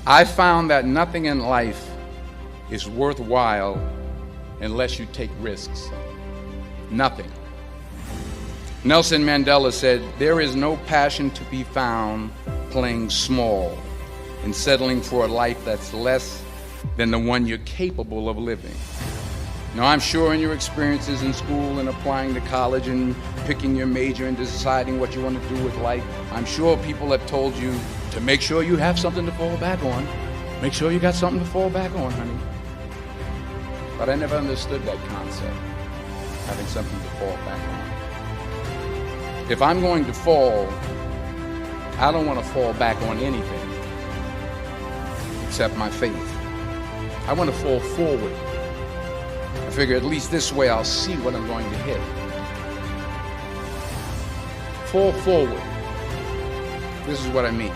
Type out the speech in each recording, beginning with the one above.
I found that nothing in life is worthwhile unless you take risks. Nothing. Nelson Mandela said, "There is no passion to be found playing small and settling for a life that's less than the one you're capable of living." Now, I'm sure in your experiences in school and applying to college and picking your major and deciding what you want to do with life, I'm sure people have told you to make sure you have something to fall back on. Make sure you got something to fall back on, honey. But I never understood that concept, having something to fall back on. If I'm going to fall, I don't want to fall back on anything except my faith. I want to fall forward. I figure at least this way I'll see what I'm going to hit. Fall forward. This is what I mean.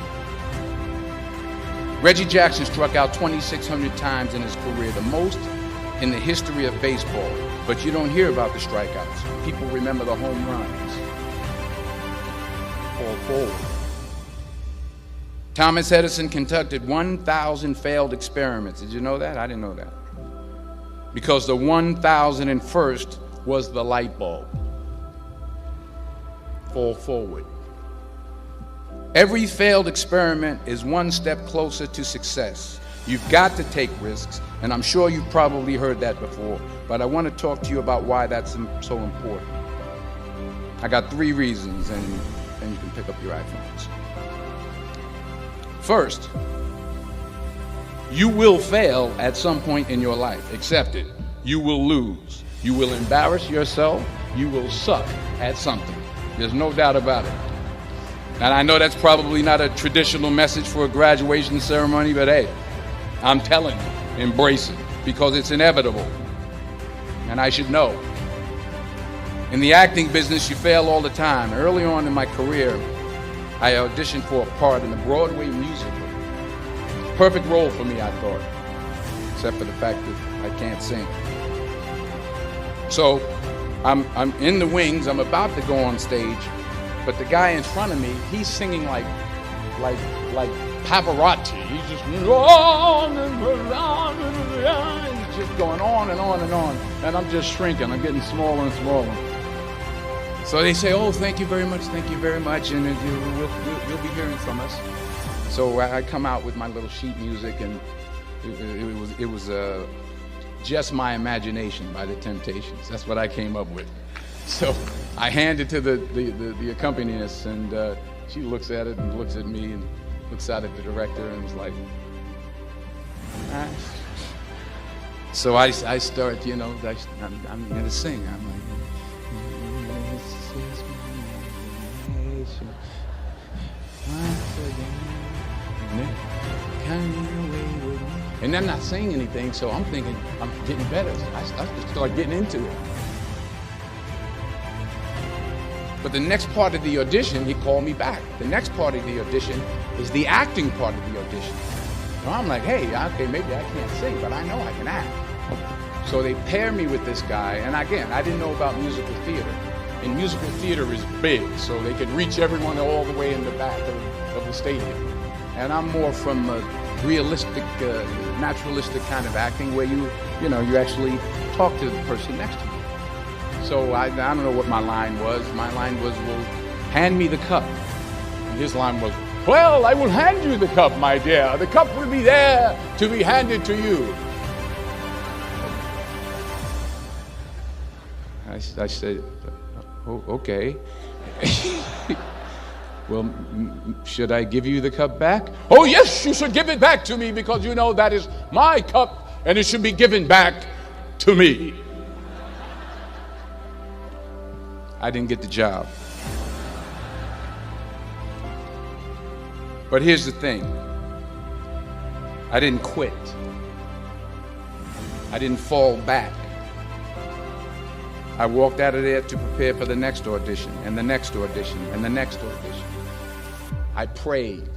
Reggie Jackson struck out 2,600 times in his career, the most in the history of baseball. But you don't hear about the strikeouts. People remember the home runs. Fall forward. Thomas Edison conducted 1,000 failed experiments. Did you know that? I didn't know that. Because the 1,001st was the light bulb. Fall forward. Every failed experiment is one step closer to success. You've got to take risks, and I'm sure you've probably heard that before, but I want to talk to you about why that's so important. I got 3 reasons, and then you can pick up your iPhones. First, you will fail at some point in your life. Accept it. You will lose. You will embarrass yourself. You will suck at something. There's no doubt about it. And I know that's probably not a traditional message for a graduation ceremony, but hey, I'm telling you, embrace it, because it's inevitable. And I should know. In the acting business, you fail all the time. Early on in my career, I auditioned for a part in a Broadway musical. Perfect role for me, I thought, except for the fact that I can't sing. So I'm in the wings, I'm about to go on stage, but the guy in front of me, he's singing like Pavarotti. He's just on and on, he's just going on and on and on, and I'm just shrinking. I'm getting smaller and smaller. So they say, "Oh, thank you very much, and you'll be hearing from us." So I come out with my little sheet music, and it was Just My Imagination by the Temptations. That's what I came up with. So I hand it to the accompanist, and she looks at it and looks at me and looks out at the director and was like, ah. So I start, I'm going to sing. I'm like, and I'm not saying anything, so I'm thinking I'm getting better. I start getting into it. But the next part of the audition, he called me back. The next part of the audition is the acting part of the audition. So I'm like, hey, okay, maybe I can't sing, but I know I can act. So they pair me with this guy, and again, I didn't know about musical theater. And musical theater is big, so they could reach everyone all the way in the back of the stadium. And I'm more from a realistic, naturalistic kind of acting where you actually talk to the person next to you. So I don't know what my line was. My line was, well, hand me the cup. And his line was, well, I will hand you the cup, my dear. The cup will be there to be handed to you. I said, oh, okay. Well, should I give you the cup back? Oh, yes, you should give it back to me, because you know that is my cup and it should be given back to me. I didn't get the job. But here's the thing. I didn't quit. I didn't fall back. I walked out of there to prepare for the next audition, and the next audition, and the next audition. I prayed.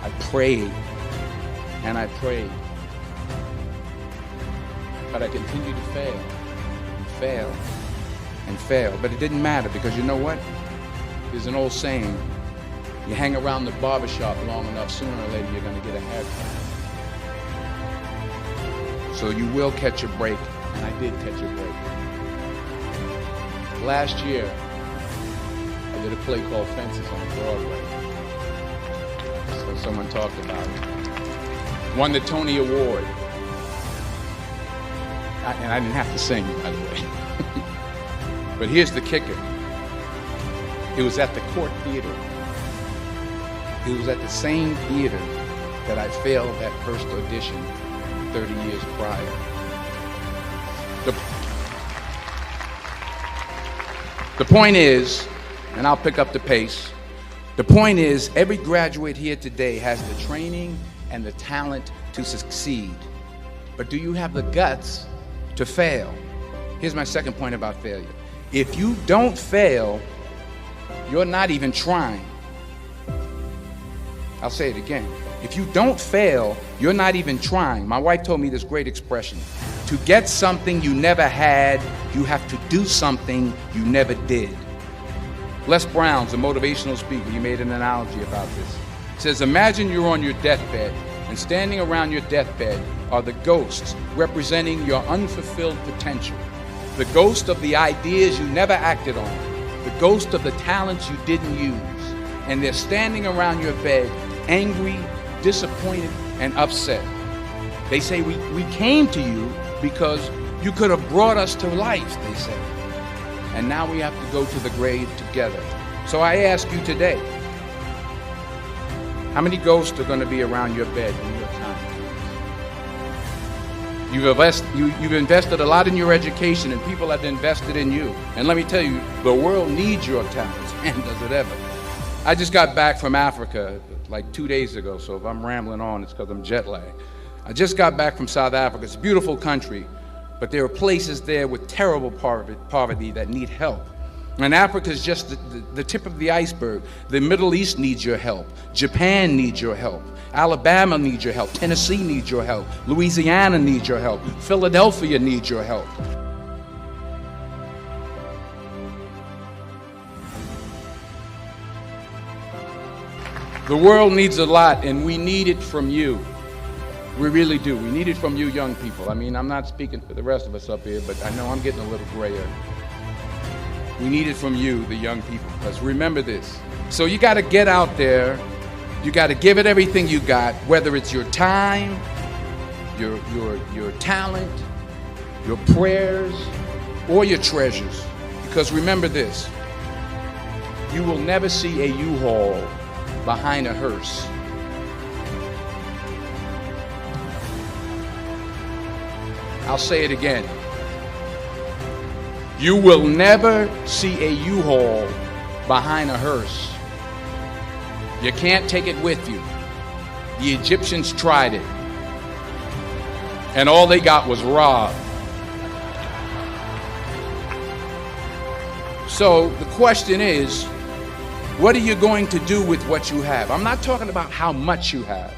I prayed. And I prayed. But I continued to fail, and fail, and fail. But it didn't matter, because you know what? There's an old saying, You hang around the barbershop long enough, sooner or later you're going to get a haircut. So you will catch a break, and I did catch a break. Last year, I did a play called Fences on Broadway. So someone talked about it. Won the Tony Award. And I didn't have to sing, by the way. But here's the kicker. It was at the Court Theater. It was at the same theater that I failed that first audition 30 years prior. The point is, and I'll pick up the pace, the point is every graduate here today has the training and the talent to succeed. But do you have the guts to fail? Here's my second point about failure. If you don't fail, you're not even trying. I'll say it again. If you don't fail, you're not even trying. My wife told me this great expression. To get something you never had, you have to do something you never did. Les Brown's a motivational speaker. He made an analogy about this. He says, imagine you're on your deathbed, and standing around your deathbed are the ghosts representing your unfulfilled potential. The ghost of the ideas you never acted on. The ghost of the talents you didn't use. And they're standing around your bed, angry, disappointed, and upset. They say, we came to you because you could have brought us to life, they say. And now we have to go to the grave together. So I ask you today, how many ghosts are going to be around your bed when your time comes? You've invested a lot in your education, and people have invested in you. And let me tell you, the world needs your talents, and does it ever. I just got back from Africa like 2 days ago, so if I'm rambling on, it's because I'm jet lagged. I just got back from South Africa. It's a beautiful country, but there are places there with terrible poverty that need help. And Africa is just the tip of the iceberg. The Middle East needs your help. Japan needs your help. Alabama needs your help. Tennessee needs your help. Louisiana needs your help. Philadelphia needs your help. The world needs a lot, and we need it from you. We really do. We need it from you young people. I mean, I'm not speaking for the rest of us up here, but I know I'm getting a little grayer. We need it from you, the young people, because remember this. So you got to get out there. You got to give it everything you got, whether it's your time, your talent, your prayers, or your treasures. Because remember this. You will never see a U-Haul behind a hearse. I'll say it again. You will never see a U-Haul behind a hearse. You can't take it with you. The Egyptians tried it, and all they got was robbed. So the question is, what are you going to do with what you have? I'm not talking about how much you have.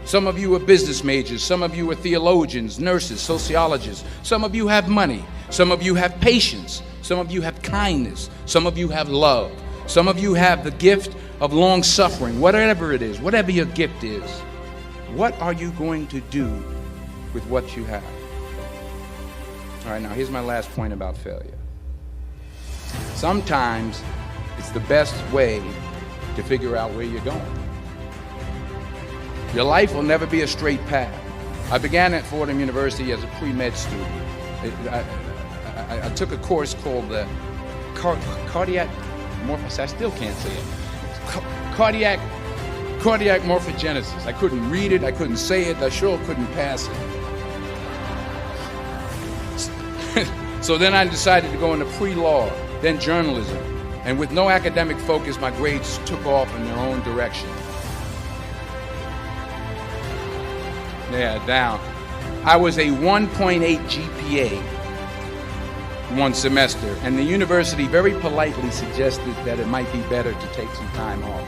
Some of you are business majors. Some of you are theologians, nurses, sociologists. Some of you have money. Some of you have patience. Some of you have kindness. Some of you have love. Some of you have the gift of long suffering. Whatever it is, whatever your gift is, what are you going to do with what you have? All right, now here's my last point about failure. Sometimes it's the best way to figure out where you're going. Your life will never be a straight path. I began at Fordham University as a pre-med student. I took a course called cardiac morphogenesis. I still can't say it. Cardiac morphogenesis. I couldn't read it. I couldn't say it. I sure couldn't pass it. So then I decided to go into pre-law, then journalism. And with no academic focus, my grades took off in their own direction. Yeah, down. I was a 1.8 GPA one semester, and the university very politely suggested that it might be better to take some time off.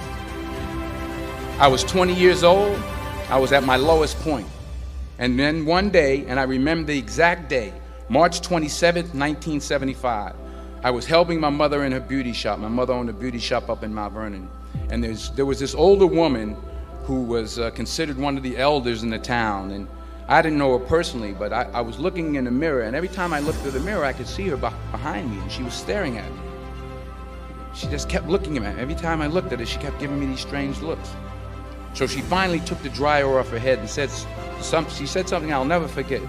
I was 20 years old. I was at my lowest point. And then one day, and I remember the exact day, March 27th, 1975, I was helping my mother in her beauty shop. My mother owned a beauty shop up in Mount Vernon. And there was this older woman who was considered one of the elders in the town. And I didn't know her personally, but I was looking in the mirror, and every time I looked at the mirror, I could see her behind me, and she was staring at me. She just kept looking at me. Every time I looked at her, she kept giving me these strange looks. So she finally took the dryer off her head and she said something I'll never forget.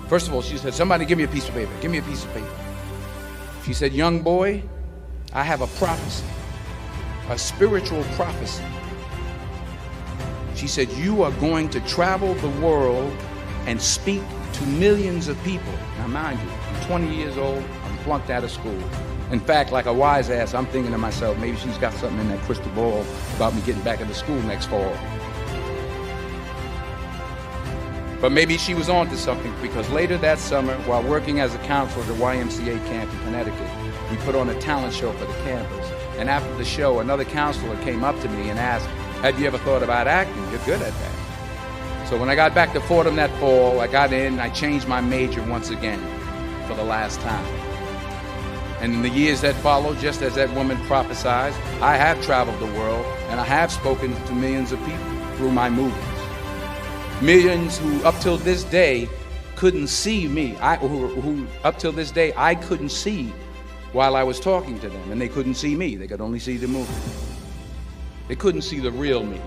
First of all, she said, "Somebody give me a piece of paper. Give me a piece of paper." She said, "Young boy, I have a prophecy, a spiritual prophecy." She said, "You are going to travel the world and speak to millions of people." Now mind you, I'm 20 years old, I'm flunked out of school. In fact, like a wise ass, I'm thinking to myself, maybe she's got something in that crystal ball about me getting back into school next fall. But maybe she was on to something, because later that summer, while working as a counselor at the YMCA camp in Connecticut, we put on a talent show for the campers. And after the show, another counselor came up to me and asked, "Have you ever thought about acting? You're good at that." So when I got back to Fordham that fall, I got in, I changed my major once again for the last time. And in the years that followed, just as that woman prophesied, I have traveled the world, and I have spoken to millions of people through my movies. Millions who up till this day couldn't see me, who up till this day I couldn't see while I was talking to them, and they couldn't see me, they could only see the movie. They couldn't see the real me.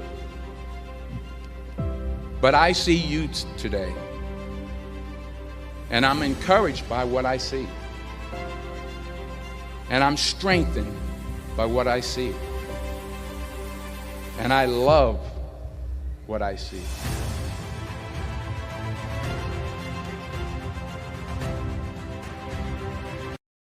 But I see you today, and I'm encouraged by what I see. And I'm strengthened by what I see. And I love what I see.